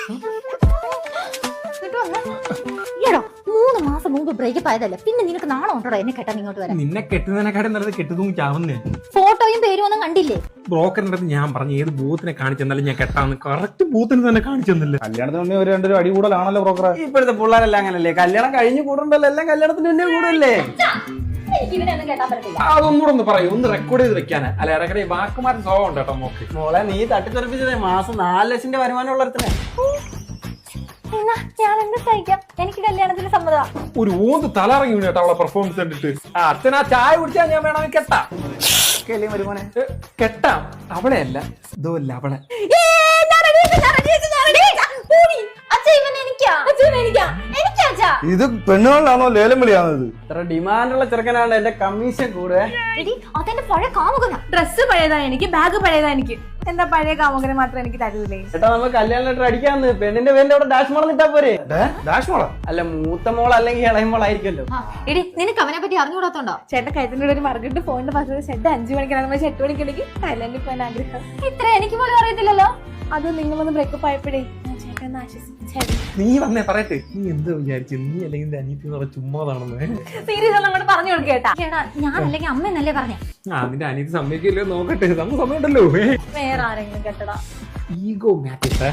3 മാസം മുമ്പ് ബ്രേക്കപ്പ് ആയതല്ലേ, പിന്നെ നിനക്ക് നാണം ഉണ്ടോ എന്നെ കെട്ടാൻ ഇങ്ങോട്ട് വരാൻ? നിന്നെ കെട്ടുന്നതിനെക്കാട്ടും നല്ലത് കെട്ടുതൂങ്ങി ചാവുന്നേ. ഫോട്ടോയും പേരും ഒന്നും കണ്ടില്ലേ? ബ്രോക്കറിന്റെ അടുത്ത് ഞാൻ പറഞ്ഞു ഏത് ബൂത്തിനെ കാണിച്ചെന്നാലും ഞാൻ കെട്ടാന്ന്. കറക്റ്റ് ബൂത്തിന് തന്നെ കാണിച്ചെന്നില്ല. കല്യാണത്തിന് മുന്നേ ഒരു രണ്ടൊരു അടി കൂടുതലാണല്ലോ ബ്രോക്കറെ. ഇപ്പോഴത്തെ പിള്ളേരെല്ലാം അങ്ങനല്ലേ, കല്യാണം കഴിഞ്ഞ് കൂടുണ്ടല്ലോ, എല്ലാം കല്യാണത്തിന് മുന്നേ കൂടല്ലേ. അതൊന്നുകൂടെ ഒന്ന് പറയൂ, ഒന്ന് റെക്കോർഡ് ചെയ്ത് വെക്കാനാ. അല്ല ഇടയ്ക്കിടെ വാക്കുമാരൻ സ്വഭാവം ഉണ്ട് കേട്ടോ നോക്ക്. മോളെ നീ തട്ടിത്തെറിപ്പിച്ചതേ മാസം 4 ലക്ഷം വരുമാനം ഉള്ളടത്തിനെ. ഞാൻ എന്ത് സഹിക്കാം, എനിക്ക് കല്യാണത്തിന് സമ്മതം. ഒരു ഊന്ന് തലറങ്ങി വീണ് കേട്ടോ അവളെ പെർഫോമൻസ് കണ്ടിട്ട്. അച്ഛൻ ആ ചായ കുടിച്ചാൽ ഞാൻ വേണമെങ്കിൽ കെട്ടാം. വരുമാനെ കെട്ടാം അവളെ അല്ല, ഇതല്ല അവളെ. ഇത് പെണ്ണുകളിലാണോ ലേലം വിളിയാണത്? ഇത്ര ഡിമാൻഡുള്ള ചെറുക്കനാണ് എന്റെ കമ്മീഷൻ കൂടെ. അതെന്റെ പഴയ കാമുകന. ഡ്രസ്സ് പഴയതാ എനിക്ക്, ബാഗ് പഴയതാ എനിക്ക്. എന്താ പഴയ കാമുകനെ മാത്രം എനിക്ക് തരൂലേ? ചേട്ടാ നമുക്ക് കല്യാണ ലെറ്റർ അടിക്കാന്ന്. പെണ്ണിന്റെ പേരിന്റെ അവിടെ ഡാഷ് മോൾ ഇട്ടാ പോരെ? ഡാഷ് മോളാ? അല്ല മൂത്ത മോൾ അല്ലെങ്കിൽ ഇളയ മോളായിരിക്കല്ലോ. എടി നിനക്ക് അവനെ പറ്റി അറിഞ്ഞുകൂടാത്തോണ്ടോ? ചേട്ടൻ കയറ്റിന്റെ ഒരു മറുകിട്ട് ഫോണിന്റെ പാസ്വേഡ് ചേട്ടൻ 5 മണിക്കാണ്, 8 മണിക്കുണ്ടെങ്കിൽ തായ്ലൻഡിൽ പോകാൻ ആഗ്രഹം. ഇത്ര എനിക്ക് പോലും അറിയത്തില്ലല്ലോ. അത് നിങ്ങളൊന്ന് ബ്രേക്കപ്പ് ആയപ്പോഴേ ഞാൻ ചേട്ടൻ ആശ്വസിപ്പിച്ചായിരുന്നു. നീ വന്നേ പറയട്ടെ, നീ എന്ത് വിചാരിച്ചു? നീ അല്ലെങ്കിൽ അനീതി എന്ന് പറഞ്ഞ ചുമ്മാതാണെന്ന്. സീരിയസ് ഒന്നും അങ്ങോട്ട് പറഞ്ഞു കൊടുക്കേട്ടാ. ഞാൻ അല്ലെങ്കിൽ അമ്മ എന്നല്ലേ പറഞ്ഞേ. നിന്റെ അനീതി സമ്മതിക്കില്ലോ നോക്കട്ടെ, നമുക്ക് സമയമുണ്ടല്ലോ. വേറെ ആരെങ്കിലും കെട്ടടാ. Ego matters.